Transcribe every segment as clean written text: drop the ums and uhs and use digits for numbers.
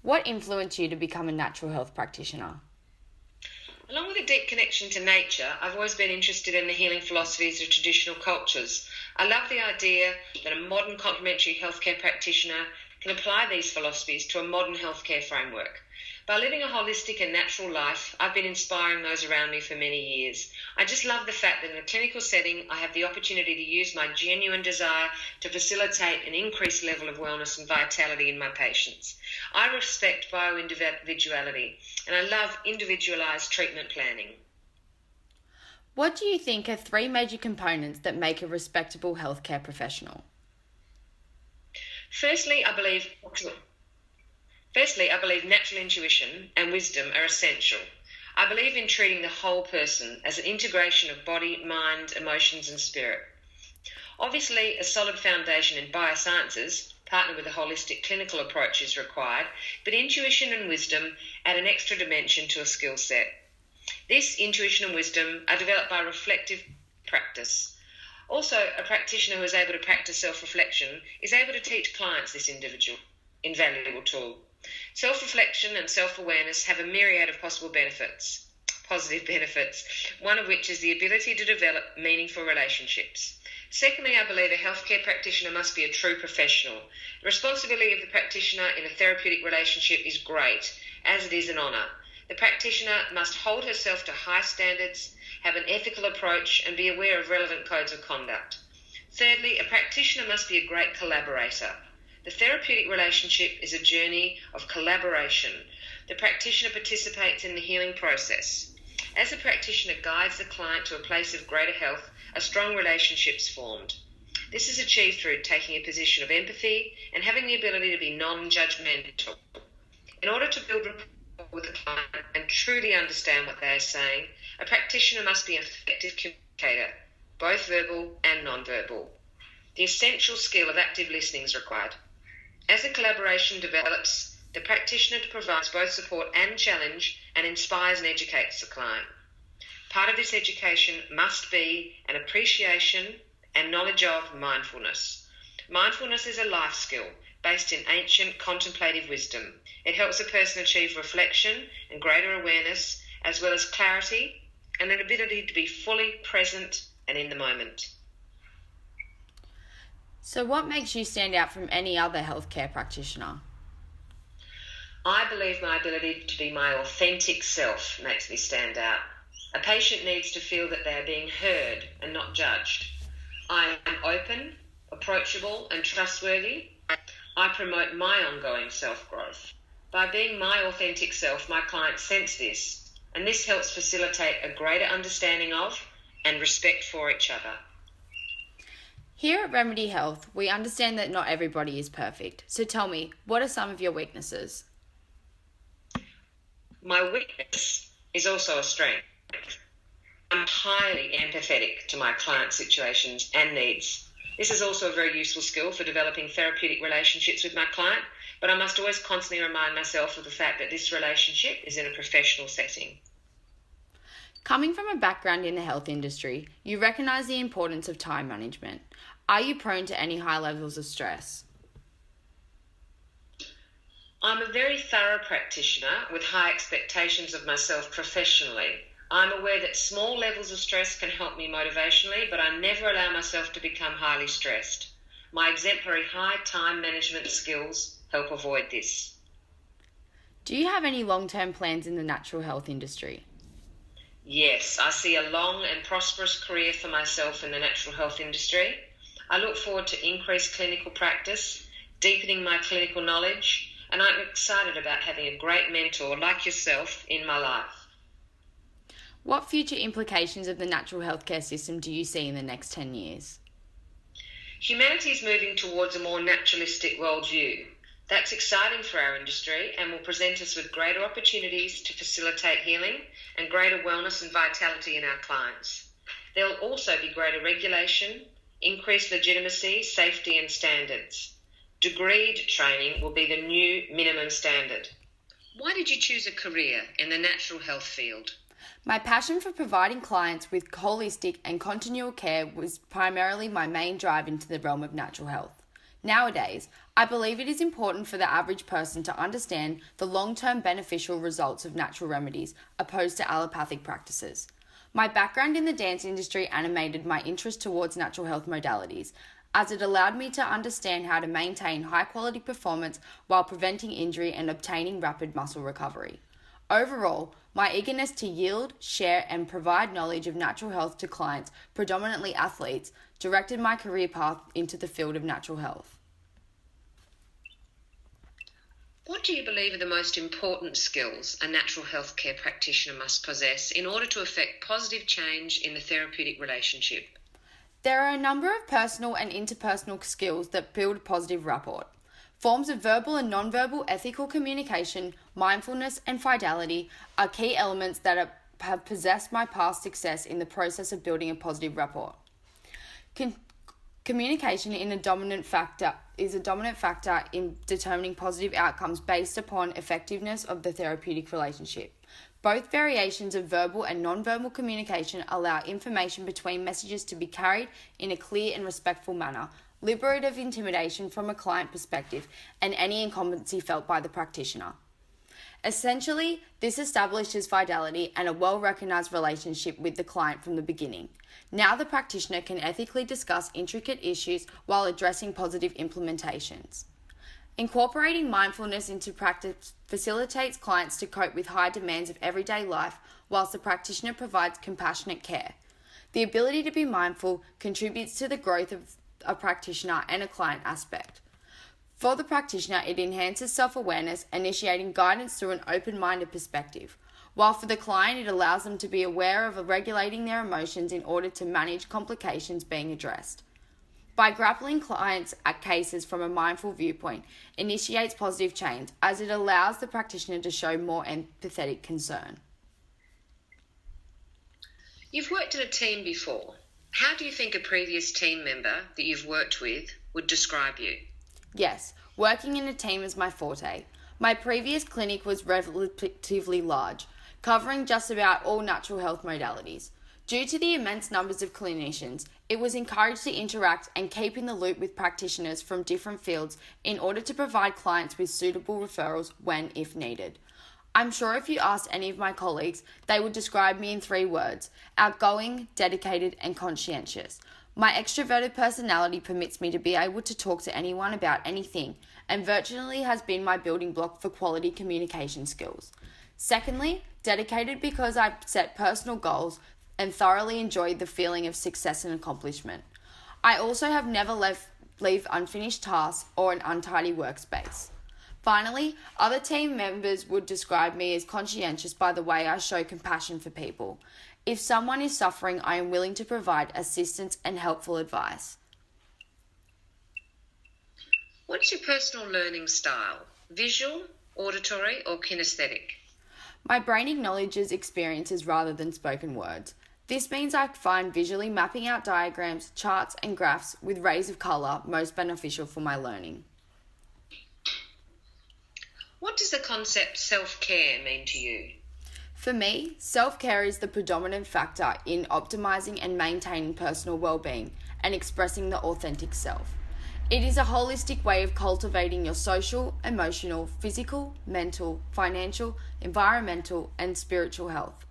What influenced you to become a natural health practitioner? Along with a deep connection to nature, I've always been interested in the healing philosophies of traditional cultures. I love the idea that a modern complementary healthcare practitioner can apply these philosophies to a modern healthcare framework. By living a holistic and natural life, I've been inspiring those around me for many years. I just love the fact that in a clinical setting, I have the opportunity to use my genuine desire to facilitate an increased level of wellness and vitality in my patients. I respect bio-individuality, and I love individualised treatment planning. What do you think are three major components that make a respectable healthcare professional? Firstly, I believe natural intuition and wisdom are essential. I believe in treating the whole person as an integration of body, mind, emotions, and spirit. Obviously, a solid foundation in biosciences, partnered with a holistic clinical approach, is required, but intuition and wisdom add an extra dimension to a skill set. This intuition and wisdom are developed by reflective practice. Also, a practitioner who is able to practice self-reflection is able to teach clients this invaluable tool. Self-reflection and self-awareness have a myriad of positive benefits, one of which is the ability to develop meaningful relationships. Secondly, I believe a healthcare practitioner must be a true professional. The responsibility of the practitioner in a therapeutic relationship is great, as it is an honour. The practitioner must hold herself to high standards, have an ethical approach, and be aware of relevant codes of conduct. Thirdly, a practitioner must be a great collaborator. The therapeutic relationship is a journey of collaboration. The practitioner participates in the healing process. As the practitioner guides the client to a place of greater health, a strong relationship is formed. This is achieved through taking a position of empathy and having the ability to be non-judgmental. In order to build rapport with the client and truly understand what they are saying, a practitioner must be an effective communicator, both verbal and non-verbal. The essential skill of active listening is required. As the collaboration develops, the practitioner provides both support and challenge and inspires and educates the client. Part of this education must be an appreciation and knowledge of mindfulness. Mindfulness is a life skill based in ancient contemplative wisdom. It helps a person achieve reflection and greater awareness, as well as clarity and an ability to be fully present and in the moment. So what makes you stand out from any other healthcare practitioner? I believe my ability to be my authentic self makes me stand out. A patient needs to feel that they are being heard and not judged. I am open, approachable, and trustworthy. I promote my ongoing self-growth. By being my authentic self, my clients sense this, and this helps facilitate a greater understanding of and respect for each other. Here at Remedy Health, we understand that not everybody is perfect. So tell me, what are some of your weaknesses? My weakness is also a strength. I'm highly empathetic to my clients' situations and needs. This is also a very useful skill for developing therapeutic relationships with my client, but I must always constantly remind myself of the fact that this relationship is in a professional setting. Coming from a background in the health industry, you recognise the importance of time management. Are you prone to any high levels of stress? I'm a very thorough practitioner with high expectations of myself professionally. I'm aware that small levels of stress can help me motivationally, but I never allow myself to become highly stressed. My exemplary high time management skills help avoid this. Do you have any long-term plans in the natural health industry? Yes, I see a long and prosperous career for myself in the natural health industry. I look forward to increased clinical practice, deepening my clinical knowledge, and I'm excited about having a great mentor like yourself in my life. What future implications of the natural healthcare system do you see in the next 10 years? Humanity is moving towards a more naturalistic worldview. That's exciting for our industry and will present us with greater opportunities to facilitate healing and greater wellness and vitality in our clients. There will also be greater regulation, increased legitimacy, safety and standards. Degreed training will be the new minimum standard. Why did you choose a career in the natural health field? My passion for providing clients with holistic and continual care was primarily my main drive into the realm of natural health. Nowadays, I believe it is important for the average person to understand the long-term beneficial results of natural remedies opposed to allopathic practices. My background in the dance industry animated my interest towards natural health modalities, as it allowed me to understand how to maintain high-quality performance while preventing injury and obtaining rapid muscle recovery. Overall, my eagerness to yield, share, and provide knowledge of natural health to clients, predominantly athletes, directed my career path into the field of natural health. What do you believe are the most important skills a natural health care practitioner must possess in order to effect positive change in the therapeutic relationship? There are a number of personal and interpersonal skills that build positive rapport. Forms of verbal and nonverbal ethical communication, mindfulness, and fidelity are key elements that have possessed my past success in the process of building a positive rapport. Communication is a dominant factor in determining positive outcomes based upon effectiveness of the therapeutic relationship. Both variations of verbal and nonverbal communication allow information between messages to be carried in a clear and respectful manner, liberate of intimidation from a client perspective, and any incompetency felt by the practitioner. Essentially, this establishes fidelity and a well-recognized relationship with the client from the beginning. Now the practitioner can ethically discuss intricate issues while addressing positive implementations. Incorporating mindfulness into practice facilitates clients to cope with high demands of everyday life whilst the practitioner provides compassionate care. The ability to be mindful contributes to the growth of a practitioner and a client aspect. For the practitioner, it enhances self-awareness, initiating guidance through an open-minded perspective, while for the client, it allows them to be aware of regulating their emotions in order to manage complications being addressed. By grappling clients' cases from a mindful viewpoint, initiates positive change, as it allows the practitioner to show more empathetic concern. You've worked in a team before. How do you think a previous team member that you've worked with would describe you? Yes, working in a team is my forte. My previous clinic was relatively large, covering just about all natural health modalities. Due to the immense numbers of clinicians, it was encouraged to interact and keep in the loop with practitioners from different fields in order to provide clients with suitable referrals when, if needed. I'm sure if you asked any of my colleagues, they would describe me in 3 words: outgoing, dedicated, and conscientious. My extroverted personality permits me to be able to talk to anyone about anything, and virtually has been my building block for quality communication skills. Secondly, dedicated because I've set personal goals and thoroughly enjoyed the feeling of success and accomplishment. I also have never leave unfinished tasks or an untidy workspace. Finally, other team members would describe me as conscientious by the way I show compassion for people. If someone is suffering, I am willing to provide assistance and helpful advice. What's your personal learning style? Visual, auditory, or kinesthetic? My brain acknowledges experiences rather than spoken words. This means I find visually mapping out diagrams, charts, and graphs with rays of colour most beneficial for my learning. What does the concept self-care mean to you? For me, self-care is the predominant factor in optimizing and maintaining personal well-being and expressing the authentic self. It is a holistic way of cultivating your social, emotional, physical, mental, financial, environmental, and spiritual health.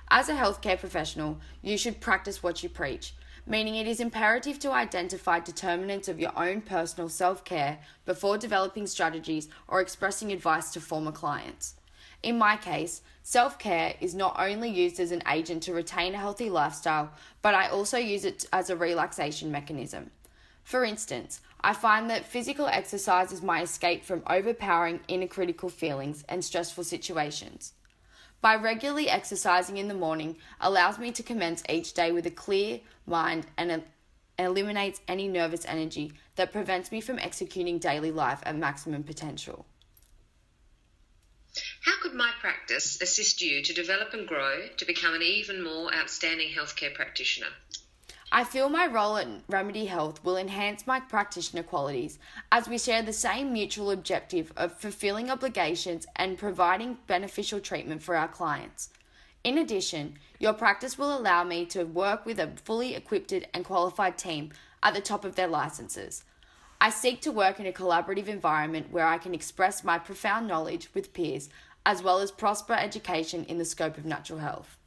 As a healthcare professional, you should practice what you preach, meaning it is imperative to identify determinants of your own personal self-care before developing strategies or expressing advice to former clients. In my case, self-care is not only used as an agent to retain a healthy lifestyle, but I also use it as a relaxation mechanism. For instance, I find that physical exercise is my escape from overpowering inner critical feelings and stressful situations. By regularly exercising in the morning allows me to commence each day with a clear mind and eliminates any nervous energy that prevents me from executing daily life at maximum potential. How could my practice assist you to develop and grow to become an even more outstanding healthcare practitioner? I feel my role at Remedy Health will enhance my practitioner qualities as we share the same mutual objective of fulfilling obligations and providing beneficial treatment for our clients. In addition, your practice will allow me to work with a fully equipped and qualified team at the top of their licenses. I seek to work in a collaborative environment where I can express my profound knowledge with peers, as well as prosper education in the scope of natural health.